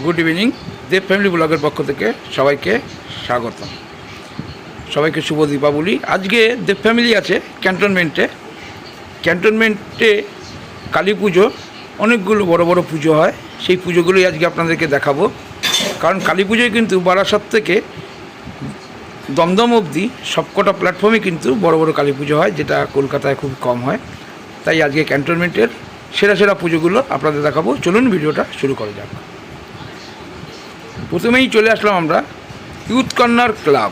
Good evening. দেব family ব্লগের পক্ষ থেকে সবাইকে স্বাগত, সবাইকে শুভ দীপাবলি। আজকে দেব ফ্যামিলি আছে ক্যান্টনমেন্টে কালী পুজো, অনেকগুলো বড় বড় পুজো হয়। সেই পুজোগুলোই আজকে আপনাদেরকে দেখাবো। কারণ কালী পুজোয় কিন্তু বারাসাত থেকে দমদম অবধি সবকটা প্ল্যাটফর্মে কিন্তু বড় বড় কালী পুজো হয়, যেটা কলকাতায় খুব কম হয়। তাই আজকে ক্যান্টনমেন্টের সেরা সেরা পুজোগুলো আপনাদের দেখাবো। চলুন ভিডিওটা শুরু করা যাক। প্রথমেই চলে আসলাম আমরা ইউথ কর্নার ক্লাব।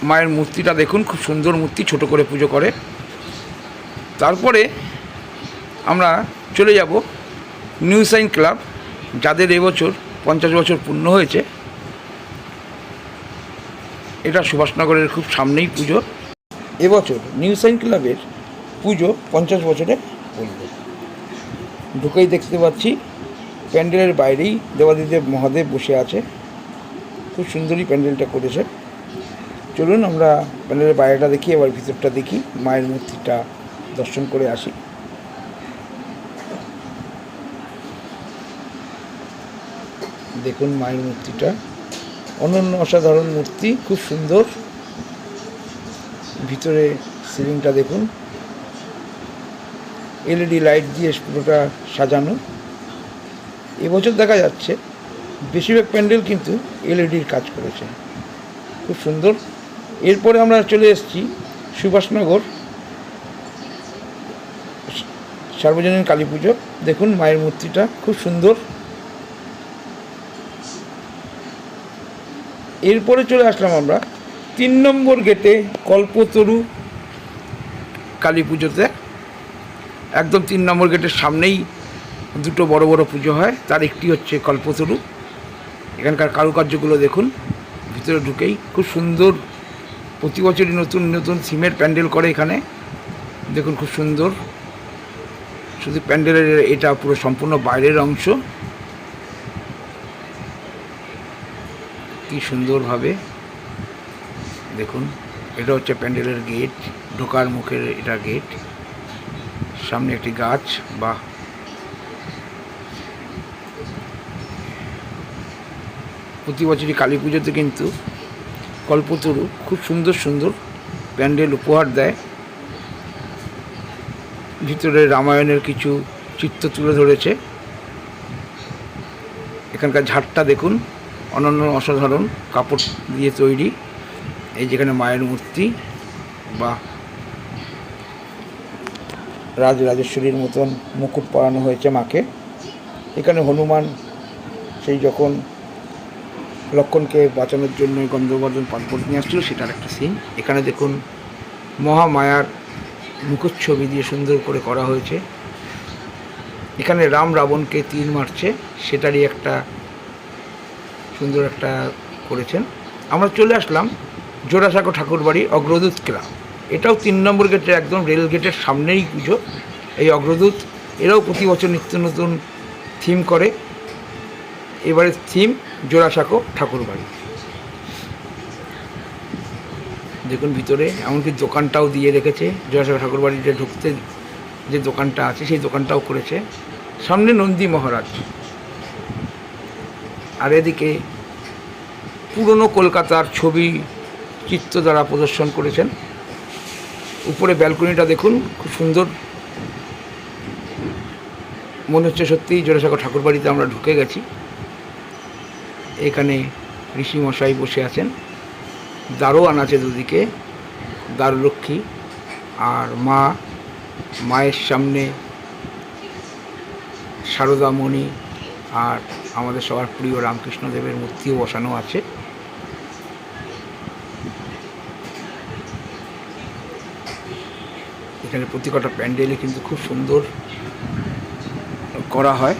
মায়ের মূর্তিটা দেখুন, খুব সুন্দর মূর্তি, ছোট করে পুজো করে। তারপরে আমরা চলে যাব নিউ সাইন ক্লাব, যাদের এবছর 50 বছর পূর্ণ হয়েছে। এটা সুভাষনগরের খুব সামনেই পুজো। এবছর নিউ সাইন ক্লাবের পুজো 50 বছরে পড়বে। ঢুকেই দেখতে পাচ্ছি প্যান্ডেলের বাইরেই দেবাদিদেব মহাদেব বসে আছে। খুব সুন্দরই প্যান্ডেলটা করেছে। চলুন আমরা প্যান্ডেলের বাইরেটা দেখি, এবার ভিতরটা দেখি, মায়ের মূর্তিটা দর্শন করে আসি। দেখুন মায়ের মূর্তিটা অনন্য অসাধারণ মূর্তি, খুব সুন্দর। ভিতরে সিলিংটা দেখুন, এলইডি লাইট দিয়ে পুরোটা সাজানো। এবছর দেখা যাচ্ছে বেশিরভাগ প্যান্ডেল কিন্তু এলইডির কাজ করেছে, খুব সুন্দর। এরপরে আমরা চলে এসেছি সুভাষনগর সার্বজনীন কালী পুজো। দেখুন মায়ের মূর্তিটা খুব সুন্দর। এরপরে চলে আসলাম আমরা 3 নম্বর গেটে কল্পতরু কালী পুজোতে। একদম 3 নম্বর গেটের সামনেই দুটো বড় বড় পুজো হয়, তার একটি হচ্ছে কল্পতরু। এখানকার কারুকার্যগুলো দেখুন, ভিতরে ঢুকেই খুব সুন্দর। প্রতি বছরই নতুন নতুন থিমের প্যান্ডেল করে এখানে। দেখুন খুব সুন্দর। শুধু প্যান্ডেলের এটা পুরো সম্পূর্ণ বাইরের অংশ, কি সুন্দরভাবে দেখুন। এটা হচ্ছে প্যান্ডেলের গেট, ঢোকার মুখের এটা গেট। সামনে একটি গাছ। বাহ, প্রতি বছরই কালী পুজোতে কিন্তু কল্পতরু খুব সুন্দর সুন্দর প্যান্ডেল উপহার দেয়। ভিতরে রামায়ণের কিছু চিত্র তুলে ধরেছে। এখানকার ঝাড়টা দেখুন, অনন্য অসাধারণ কাপড় দিয়ে তৈরি। এই যেখানে মায়ের মূর্তি, বা রাজরাজেশ্বরীর মতন মুকুট পরানো হয়েছে মাকে। এখানে হনুমান সেই যখন লক্ষণকে বাঁচানোর জন্য গন্ধবর্ধন পাথর নিয়ে আসছিল, সেটার একটা সিন। এখানে দেখুন মহামায়ার মুখচ্ছবি দিয়ে সুন্দর করে করা হয়েছে। এখানে রাম রাবণকে তীর মারছে, সেটারই একটা সুন্দর একটা করেছেন। আমরা চলে আসলাম জোড়াসাঁকো ঠাকুরবাড়ি অগ্রদূত ক্লাব। এটাও 3 নম্বর গেটে, একদম রেল গেটের সামনেই পুজো। এই অগ্রদূত এরাও প্রতি বছর নিত্য নতুন থিম করে। এবারের থিম জোড়াসাঁকো ঠাকুরবাড়ি। দেখুন ভিতরে এমনকি দোকানটাও দিয়ে রেখেছে। জোড়াসাঁকো ঠাকুরবাড়িতে ঢুকতে যে দোকানটা আছে সেই দোকানটাও করেছে। সামনে নন্দী মহারাজ, আর এদিকে পুরনো কলকাতার ছবি চিত্র দ্বারা প্রদর্শন করেছেন। উপরে ব্যালকনিটা দেখুন, খুব সুন্দর। মনে হচ্ছে সত্যিই জোড়াসাঁকো ঠাকুরবাড়িতে আমরা ঢুকে গেছি। এখানে ঋষিমশাই বসে আছেন, দারোয়ান আছে দুদিকে, দ্বারলক্ষ্মী আর মায়ের সামনে শারদামণি আর আমাদের সবার প্রিয় রামকৃষ্ণদেবের মূর্তিও বসানো আছে। এখানে প্রতি কটা প্যান্ডেলে কিন্তু খুব সুন্দর করা হয়।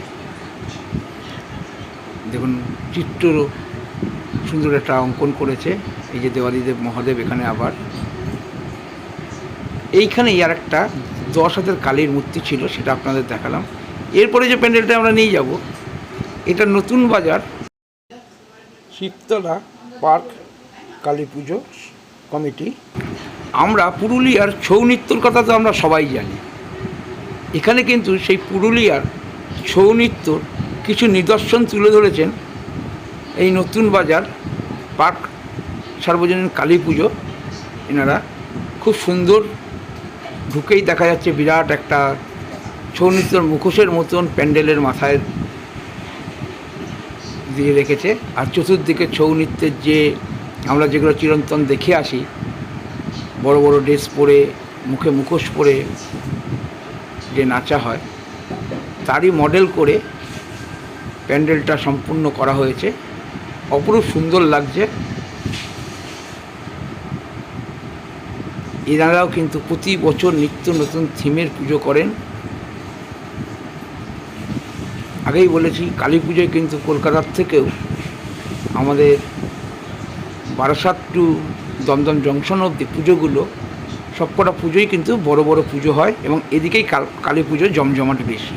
দেখুন চিত্রও সুন্দর একটা অঙ্কন করেছে। এই যে দেবাদিদেব মহাদেব, এখানে আবার এইখানেই আর একটা 10 হাতের কালীর মূর্তি ছিল, সেটা আপনাদের দেখালাম। এরপরে যে প্যান্ডেলটা আমরা নিয়ে যাব, এটা নতুন বাজার শিবতলা পার্ক কালী পুজো কমিটি। আমরা পুরুলিয়ার ছৌ নৃত্যর কথা তো আমরা সবাই জানি। এখানে কিন্তু সেই পুরুলিয়ার ছৌ নৃত্যর কিছু নিদর্শন তুলে ধরেছেন এই নতুন বাজার পার্ক সার্বজনীন কালী পুজো এনারা খুব সুন্দর, ঢুকেই দেখা যাচ্ছে বিরাট একটা ছৌ নৃত্যর মুখোশের মতন প্যান্ডেলের মাথায় দিয়ে রেখেছে। আর চতুর্দিকে ছৌ নৃত্যের যে আমরা যেগুলো চিরন্তন দেখে আসি, বড় বড় ড্রেস পরে মুখে মুখোশ পরে যে নাচা হয়, তারই মডেল করে প্যান্ডেলটা সম্পূর্ণ করা হয়েছে। অপরূপ সুন্দর লাগছে। এনারাও কিন্তু প্রতি বছর নিত্য নতুন থিমের পুজো করেন। আগেই বলেছি, কালী পুজোয় কিন্তু কলকাতার থেকেও আমাদের বারাসাত টু দমদম জংশন অবধি পুজোগুলো সবকটা পুজোই কিন্তু বড় বড় পুজো হয়, এবং এদিকেই কালী পুজো জমজমাট বেশি।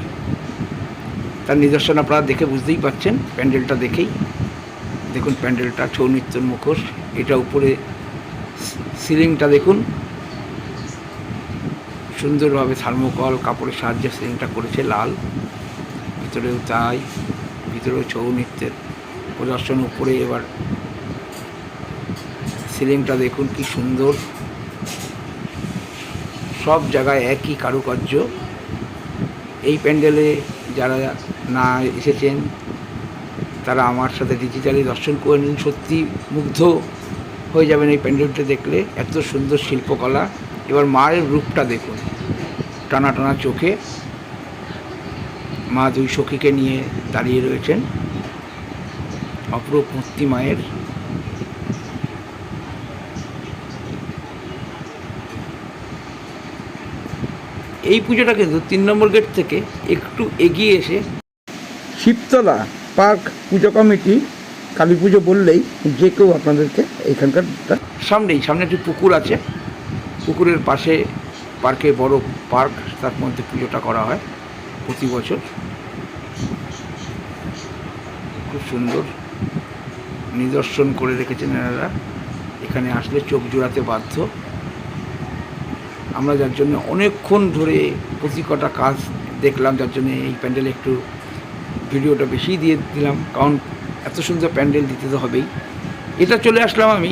তার নিদর্শন আপনারা দেখে বুঝতেই পাচ্ছেন, প্যান্ডেলটা দেখেই। দেখুন প্যান্ডেলটা, ছৌ নৃত্যের মুখোশ, এটা উপরে সিলিংটা দেখুন, সুন্দরভাবে থার্মোকল কাপড়ের সাহায্যে সিলিংটা করেছে লাল, ভিতরেও তাই, ভিতরেও ছৌ নৃত্যের প্রদর্শন। উপরে এবার সিলিংটা দেখুন কি সুন্দর, সব জায়গায় একই কারুকার্য। এই প্যান্ডেলে যারা না এসেছেন তারা আমার সাথে ডিজিটালি দর্শন করে নিন, সত্যি মুগ্ধ হয়ে যাবেন এই প্যান্ডেলটা দেখলে, এত সুন্দর শিল্পকলা। এবার মায়ের রূপটা দেখুন, টানা টানা চোখে মা দুই সখীকে নিয়ে দাঁড়িয়ে রয়েছেন, অপরূপ মূর্তি মায়ের। এই পুজোটা কিন্তু 3 নম্বর গেট থেকে একটু এগিয়ে এসে শিবতলা পার্ক পুজো কমিটি, কালী পুজো বললেই যে কেউ আপনাদেরকে এখানকার সামনে একটি পুকুর আছে, পুকুরের পাশে পার্কে বড় পার্ক, তার মধ্যে পুজোটা করা হয় প্রতি বছর। খুব সুন্দর নিদর্শন করে রেখেছেন এনারা, এখানে আসলে চোখ জোড়াতে বাধ্য। আমরা যার জন্য অনেকক্ষণ ধরে প্রতি কটা কাজ দেখলাম, যার জন্য এই প্যান্ডেলে একটু ভিডিওটা বেশি দিয়ে দিলাম, কারণ এত সুন্দর প্যান্ডেল দিতে তো হবেই। এটা চলে আসলাম আমি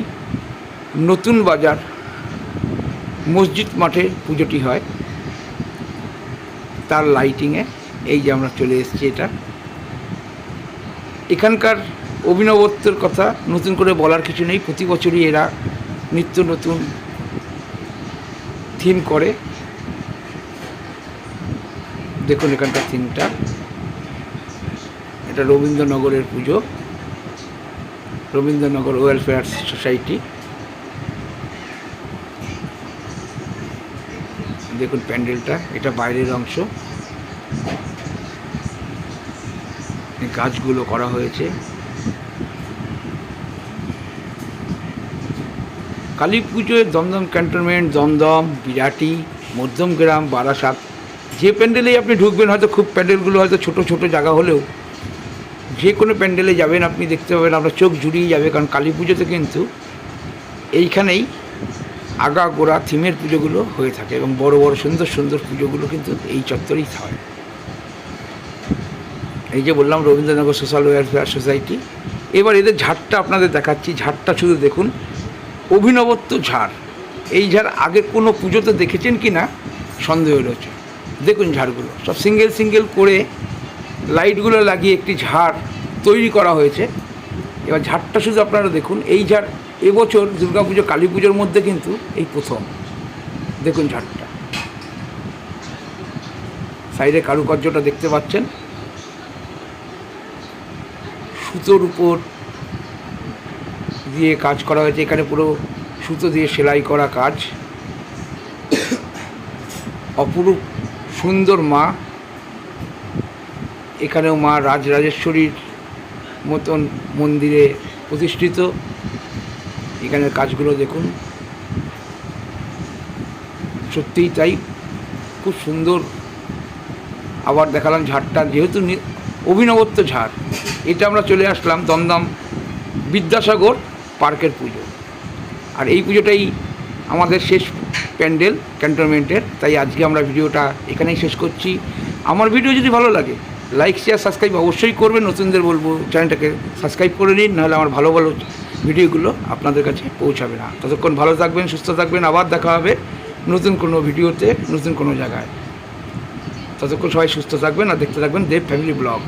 নতুন বাজার মসজিদ মাঠে পুজোটি হয়, তার লাইটিংয়ে। এই যে আমরা চলে এসেছি, এটা এখানকার অভিনবত্বের কথা নতুন করে বলার কিছু নেই। প্রতি বছরই এরা নিত্য নতুন থিম করে। দেখুন এখানকার থিমটা, এটা রবীন্দ্রনগরের পুজো, রবীন্দ্রনগর ওয়েলফেয়ার সোসাইটি। দেখুন প্যান্ডেলটা, এটা বাইরের অংশ, গাছগুলো করা হয়েছে। কালী পুজোয় দমদম ক্যান্টনমেন্ট, দমদম, বিরাটি, মধ্যমগ্রাম, বারাসাত, যে প্যান্ডেলেই আপনি ঢুকবেন, হয়তো খুব প্যান্ডেলগুলো হয়তো ছোট ছোট জায়গা হলেও যে কোনো প্যান্ডেলে যাবেন আপনি দেখতে পাবেন, আপনার চোখ জুড়িয়ে যাবে। কারণ কালী পুজোতে কিন্তু এইখানেই আগাগোড়া থিমের পুজোগুলো হয়ে থাকে, এবং বড় বড় সুন্দর সুন্দর পুজোগুলো কিন্তু এই চত্বরেই হয়। এই যে বললাম রবীন্দ্রনগর সোশ্যাল ওয়েলফেয়ার সোসাইটি। এবার এদের ঝাড়টা আপনাদের দেখাচ্ছি, ঝাড়টা শুধু দেখুন, অভিনবত্ব ঝাড়। এই ঝাড় আগে কোনো পুজোতে দেখেছেন কি না সন্দেহ রয়েছে। দেখুন ঝাড়গুলো সব সিঙ্গেল সিঙ্গেল করে লাইটগুলো লাগিয়ে একটি ঝাড় তৈরি করা হয়েছে। এবার ঝাড়টা শুধু আপনারা দেখুন, এই ঝাড় এবছর দুর্গাপুজো কালী পুজোর মধ্যে কিন্তু এই প্রথম। দেখুন ঝাড়টা, সাইডে কারুকার্যটা দেখতে পাচ্ছেন, সুতোর উপর দিয়ে কাজ করা হয়েছে। এখানে পুরো সুতো দিয়ে সেলাই করা কাজ। অপরূপ সুন্দর মা, এখানেও মা রাজরাজেশ্বরীর মতন মন্দিরে প্রতিষ্ঠিত। এখানের কাজগুলো দেখুন, সত্যিই তাই, খুব সুন্দর। আবার দেখালাম ঝাড়টা, যেহেতু অভিনবত্ব ঝাড়। এটা আমরা চলে আসলাম দমদম বিদ্যাসাগর পার্কের পুজো, আর এই পুজোটাই আমাদের শেষ প্যান্ডেল ক্যান্টনমেন্টের। তাই আজকে আমরা ভিডিওটা এখানেই শেষ করছি। আমার ভিডিও যদি ভালো লাগে লাইক শেয়ার সাবস্ক্রাইব অবশ্যই করবেন। নতুনদের বলবো চ্যানেলটাকে সাবস্ক্রাইব করে নিন, নাহলে আমার ভালো ভালো ভিডিওগুলো আপনাদের কাছে পৌঁছাবে না। ততক্ষণ ভালো থাকবেন, সুস্থ থাকবেন, আবার দেখা হবে নতুন কোনো ভিডিওতে, নতুন কোনো জায়গায়। ততক্ষণ সবাই সুস্থ থাকবেন আর দেখতে থাকবেন দেব ফ্যামিলি ব্লগ।